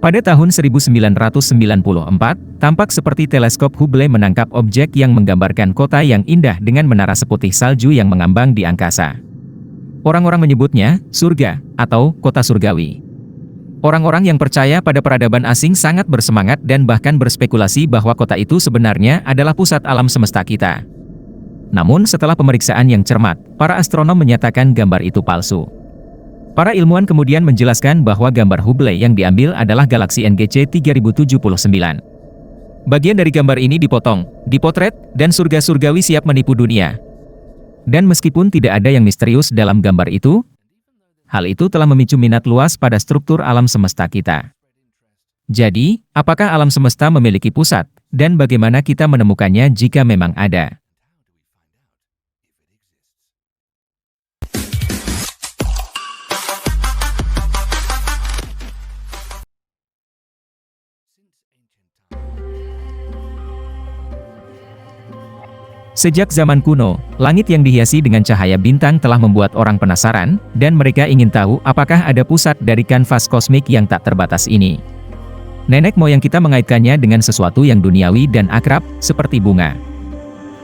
Pada tahun 1994, tampak seperti teleskop Hubble menangkap objek yang menggambarkan kota yang indah dengan menara seputih salju yang mengambang di angkasa. Orang-orang menyebutnya surga atau kota surgawi. Orang-orang yang percaya pada peradaban asing sangat bersemangat dan bahkan berspekulasi bahwa kota itu sebenarnya adalah pusat alam semesta kita. Namun setelah pemeriksaan yang cermat, para astronom menyatakan gambar itu palsu. Para ilmuwan kemudian menjelaskan bahwa gambar Hubble yang diambil adalah galaksi NGC 3079. Bagian dari gambar ini dipotong, dipotret, dan surga surgawi siap menipu dunia. Dan meskipun tidak ada yang misterius dalam gambar itu, hal itu telah memicu minat luas pada struktur alam semesta kita. Jadi, apakah alam semesta memiliki pusat, dan bagaimana kita menemukannya jika memang ada? Sejak zaman kuno, langit yang dihiasi dengan cahaya bintang telah membuat orang penasaran, dan mereka ingin tahu apakah ada pusat dari kanvas kosmik yang tak terbatas ini. Nenek moyang kita mengaitkannya dengan sesuatu yang duniawi dan akrab, seperti bunga.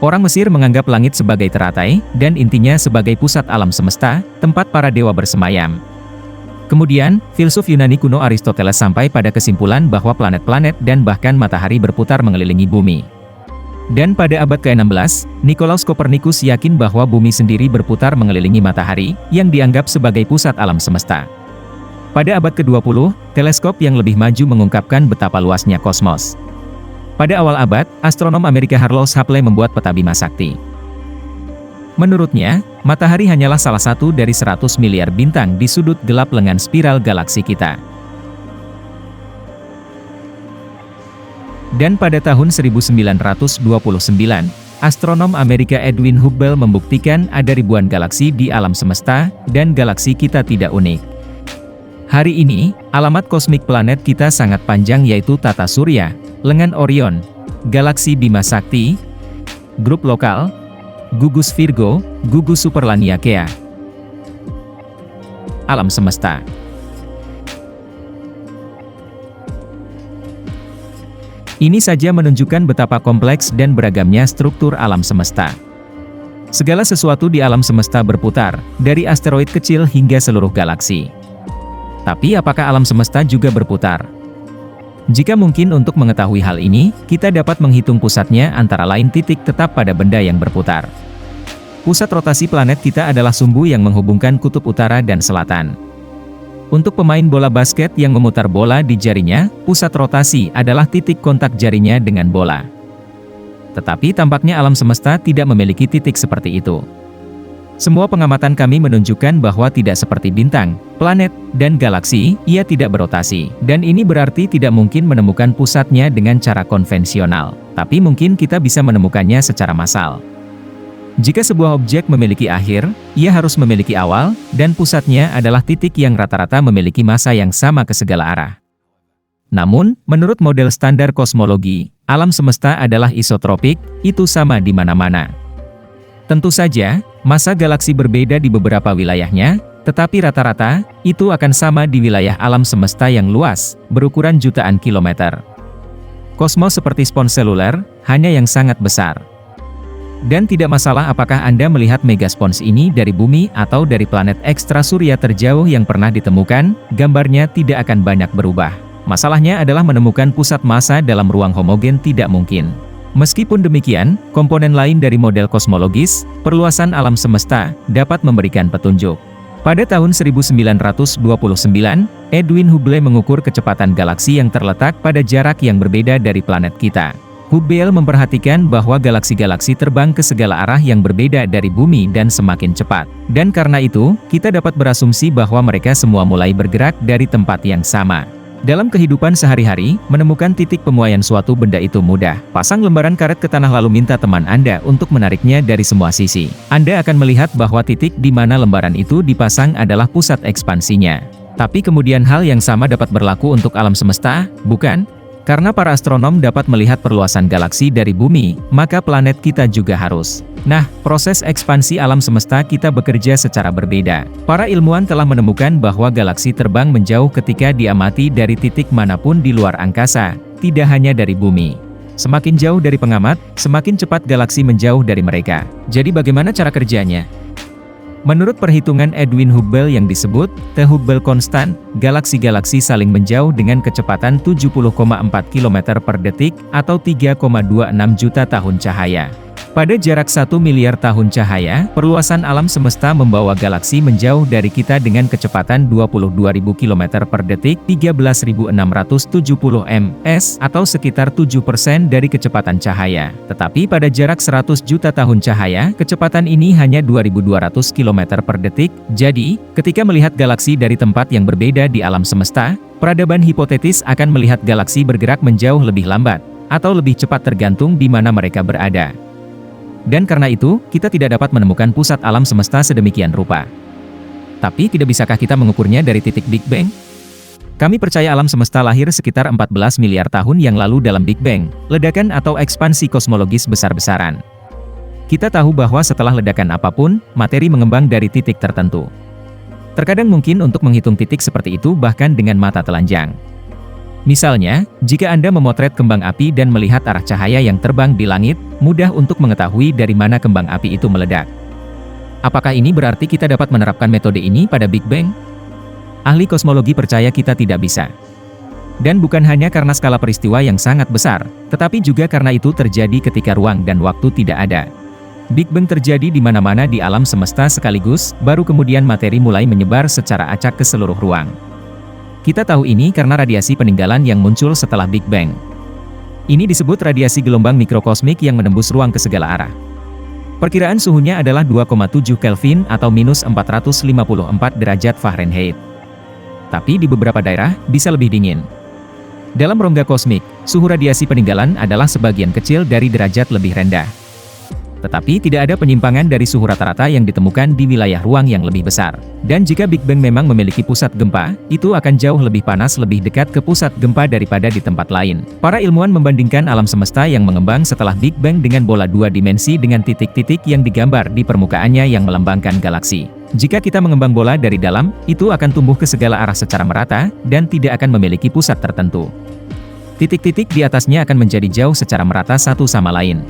Orang Mesir menganggap langit sebagai teratai, dan intinya sebagai pusat alam semesta, tempat para dewa bersemayam. Kemudian, filsuf Yunani kuno Aristoteles sampai pada kesimpulan bahwa planet-planet dan bahkan matahari berputar mengelilingi bumi. Dan pada abad ke-16, Nikolaus Kopernikus yakin bahwa bumi sendiri berputar mengelilingi matahari, yang dianggap sebagai pusat alam semesta. Pada abad ke-20, teleskop yang lebih maju mengungkapkan betapa luasnya kosmos. Pada awal abad, astronom Amerika Harlow Shapley membuat peta Bima Sakti. Menurutnya, matahari hanyalah salah satu dari 100 miliar bintang di sudut gelap lengan spiral galaksi kita. Dan pada tahun 1929, astronom Amerika Edwin Hubble membuktikan ada ribuan galaksi di alam semesta, dan galaksi kita tidak unik. Hari ini, alamat kosmik planet kita sangat panjang yaitu Tata Surya, Lengan Orion, Galaksi Bima Sakti, Grup Lokal, Gugus Virgo, Gugus Superlaniakea. Alam semesta. Ini saja menunjukkan betapa kompleks dan beragamnya struktur alam semesta. Segala sesuatu di alam semesta berputar, dari asteroid kecil hingga seluruh galaksi. Tapi apakah alam semesta juga berputar? Jika mungkin untuk mengetahui hal ini, kita dapat menghitung pusatnya antara lain titik tetap pada benda yang berputar. Pusat rotasi planet kita adalah sumbu yang menghubungkan kutub utara dan selatan. Untuk pemain bola basket yang memutar bola di jarinya, pusat rotasi adalah titik kontak jarinya dengan bola. Tetapi tampaknya alam semesta tidak memiliki titik seperti itu. Semua pengamatan kami menunjukkan bahwa tidak seperti bintang, planet, dan galaksi, ia tidak berotasi. Dan ini berarti tidak mungkin menemukan pusatnya dengan cara konvensional. Tapi mungkin kita bisa menemukannya secara massal. Jika sebuah objek memiliki akhir, ia harus memiliki awal, dan pusatnya adalah titik yang rata-rata memiliki massa yang sama ke segala arah. Namun, menurut model standar kosmologi, alam semesta adalah isotropik, itu sama di mana-mana. Tentu saja, massa galaksi berbeda di beberapa wilayahnya, tetapi rata-rata, itu akan sama di wilayah alam semesta yang luas, berukuran jutaan kilometer. Kosmos seperti spons seluler, hanya yang sangat besar. Dan tidak masalah apakah Anda melihat megaspons ini dari bumi atau dari planet ekstra surya terjauh yang pernah ditemukan, gambarnya tidak akan banyak berubah. Masalahnya adalah menemukan pusat massa dalam ruang homogen tidak mungkin. Meskipun demikian, komponen lain dari model kosmologis, perluasan alam semesta, dapat memberikan petunjuk. Pada tahun 1929, Edwin Hubble mengukur kecepatan galaksi yang terletak pada jarak yang berbeda dari planet kita. Hubble memperhatikan bahwa galaksi-galaksi terbang ke segala arah yang berbeda dari bumi dan semakin cepat. Dan karena itu, kita dapat berasumsi bahwa mereka semua mulai bergerak dari tempat yang sama. Dalam kehidupan sehari-hari, menemukan titik pemuaian suatu benda itu mudah. Pasang lembaran karet ke tanah lalu minta teman Anda untuk menariknya dari semua sisi. Anda akan melihat bahwa titik di mana lembaran itu dipasang adalah pusat ekspansinya. Tapi kemudian hal yang sama dapat berlaku untuk alam semesta, bukan? Karena para astronom dapat melihat perluasan galaksi dari bumi, maka planet kita juga harus. Nah, proses ekspansi alam semesta kita bekerja secara berbeda. Para ilmuwan telah menemukan bahwa galaksi terbang menjauh ketika diamati dari titik manapun di luar angkasa, tidak hanya dari bumi. Semakin jauh dari pengamat, semakin cepat galaksi menjauh dari mereka. Jadi bagaimana cara kerjanya? Menurut perhitungan Edwin Hubble yang disebut The Hubble Constant, galaksi-galaksi saling menjauh dengan kecepatan 70,4 km per detik atau 3,26 juta tahun cahaya. Pada jarak 1 miliar tahun cahaya, perluasan alam semesta membawa galaksi menjauh dari kita dengan kecepatan 22.000 km per detik 13.670 ms atau sekitar 7% dari kecepatan cahaya. Tetapi pada jarak 100 juta tahun cahaya, kecepatan ini hanya 2.200 km per detik. Jadi, ketika melihat galaksi dari tempat yang berbeda di alam semesta, peradaban hipotetis akan melihat galaksi bergerak menjauh lebih lambat, atau lebih cepat tergantung di mana mereka berada. Dan karena itu, kita tidak dapat menemukan pusat alam semesta sedemikian rupa. Tapi tidak bisakah kita mengukurnya dari titik Big Bang? Kami percaya alam semesta lahir sekitar 14 miliar tahun yang lalu dalam Big Bang, ledakan atau ekspansi kosmologis besar-besaran. Kita tahu bahwa setelah ledakan apapun, materi mengembang dari titik tertentu. Terkadang mungkin untuk menghitung titik seperti itu bahkan dengan mata telanjang. Misalnya, jika Anda memotret kembang api dan melihat arah cahaya yang terbang di langit, mudah untuk mengetahui dari mana kembang api itu meledak. Apakah ini berarti kita dapat menerapkan metode ini pada Big Bang? Ahli kosmologi percaya kita tidak bisa. Dan bukan hanya karena skala peristiwa yang sangat besar, tetapi juga karena itu terjadi ketika ruang dan waktu tidak ada. Big Bang terjadi di mana-mana di alam semesta sekaligus, baru kemudian materi mulai menyebar secara acak ke seluruh ruang. Kita tahu ini karena radiasi peninggalan yang muncul setelah Big Bang. Ini disebut radiasi gelombang mikrokosmik yang menembus ruang ke segala arah. Perkiraan suhunya adalah 2,7 Kelvin atau minus 454 derajat Fahrenheit. Tapi di beberapa daerah, bisa lebih dingin. Dalam rongga kosmik, suhu radiasi peninggalan adalah sebagian kecil dari derajat lebih rendah. Tetapi tidak ada penyimpangan dari suhu rata-rata yang ditemukan di wilayah ruang yang lebih besar. Dan jika Big Bang memang memiliki pusat gempa, itu akan jauh lebih panas lebih dekat ke pusat gempa daripada di tempat lain. Para ilmuwan membandingkan alam semesta yang mengembang setelah Big Bang dengan bola dua dimensi dengan titik-titik yang digambar di permukaannya yang melambangkan galaksi. Jika kita mengembang bola dari dalam, itu akan tumbuh ke segala arah secara merata, dan tidak akan memiliki pusat tertentu. Titik-titik di atasnya akan menjadi jauh secara merata satu sama lain.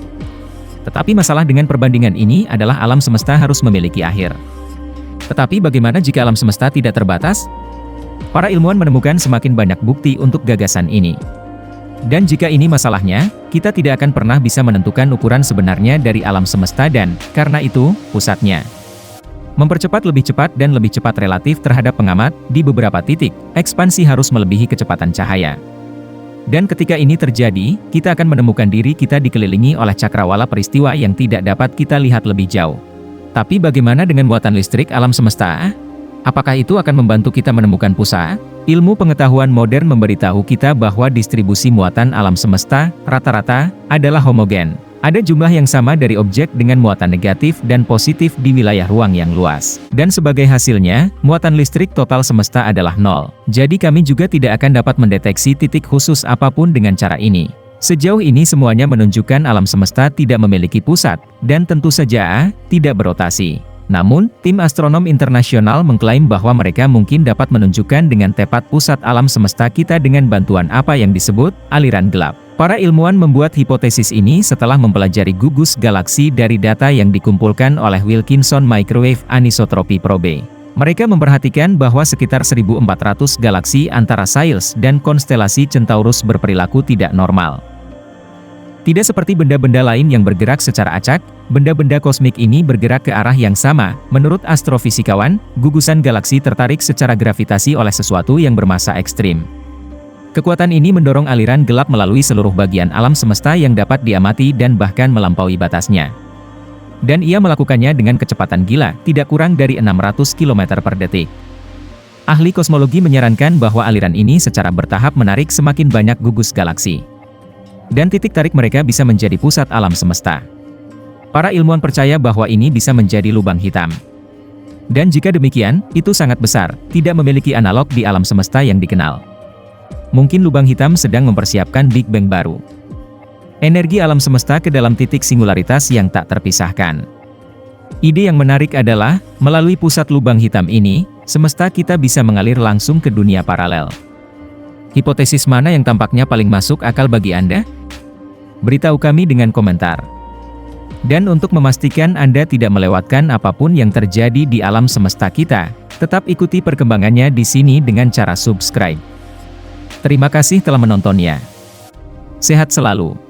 Tetapi masalah dengan perbandingan ini adalah alam semesta harus memiliki akhir. Tetapi bagaimana jika alam semesta tidak terbatas? Para ilmuwan menemukan semakin banyak bukti untuk gagasan ini. Dan jika ini masalahnya, kita tidak akan pernah bisa menentukan ukuran sebenarnya dari alam semesta dan, karena itu, pusatnya. Mempercepat lebih cepat dan lebih cepat relatif terhadap pengamat, di beberapa titik, ekspansi harus melebihi kecepatan cahaya. Dan ketika ini terjadi, kita akan menemukan diri kita dikelilingi oleh cakrawala peristiwa yang tidak dapat kita lihat lebih jauh. Tapi bagaimana dengan muatan listrik alam semesta? Apakah itu akan membantu kita menemukan pusat? Ilmu pengetahuan modern memberitahu kita bahwa distribusi muatan alam semesta, rata-rata, adalah homogen. Ada jumlah yang sama dari objek dengan muatan negatif dan positif di wilayah ruang yang luas. Dan sebagai hasilnya, muatan listrik total semesta adalah nol. Jadi kami juga tidak akan dapat mendeteksi titik khusus apapun dengan cara ini. Sejauh ini semuanya menunjukkan alam semesta tidak memiliki pusat, dan tentu saja, tidak berotasi. Namun, tim astronom internasional mengklaim bahwa mereka mungkin dapat menunjukkan dengan tepat pusat alam semesta kita dengan bantuan apa yang disebut aliran gelap. Para ilmuwan membuat hipotesis ini setelah mempelajari gugus galaksi dari data yang dikumpulkan oleh Wilkinson Microwave Anisotropy Probe. Mereka memperhatikan bahwa sekitar 1.400 galaksi antara Sirius dan konstelasi Centaurus berperilaku tidak normal. Tidak seperti benda-benda lain yang bergerak secara acak, benda-benda kosmik ini bergerak ke arah yang sama. Menurut astrofisikawan, gugusan galaksi tertarik secara gravitasi oleh sesuatu yang bermassa ekstrim. Kekuatan ini mendorong aliran gelap melalui seluruh bagian alam semesta yang dapat diamati dan bahkan melampaui batasnya. Dan ia melakukannya dengan kecepatan gila, tidak kurang dari 600 km per detik. Ahli kosmologi menyarankan bahwa aliran ini secara bertahap menarik semakin banyak gugus galaksi. Dan titik tarik mereka bisa menjadi pusat alam semesta. Para ilmuwan percaya bahwa ini bisa menjadi lubang hitam. Dan jika demikian, itu sangat besar, tidak memiliki analog di alam semesta yang dikenal. Mungkin lubang hitam sedang mempersiapkan Big Bang baru. Energi alam semesta ke dalam titik singularitas yang tak terpisahkan. Ide yang menarik adalah, melalui pusat lubang hitam ini, semesta kita bisa mengalir langsung ke dunia paralel. Hipotesis mana yang tampaknya paling masuk akal bagi Anda? Beritahu kami dengan komentar. Dan untuk memastikan Anda tidak melewatkan apapun yang terjadi di alam semesta kita, tetap ikuti perkembangannya di sini dengan cara subscribe. Terima kasih telah menontonnya. Sehat selalu.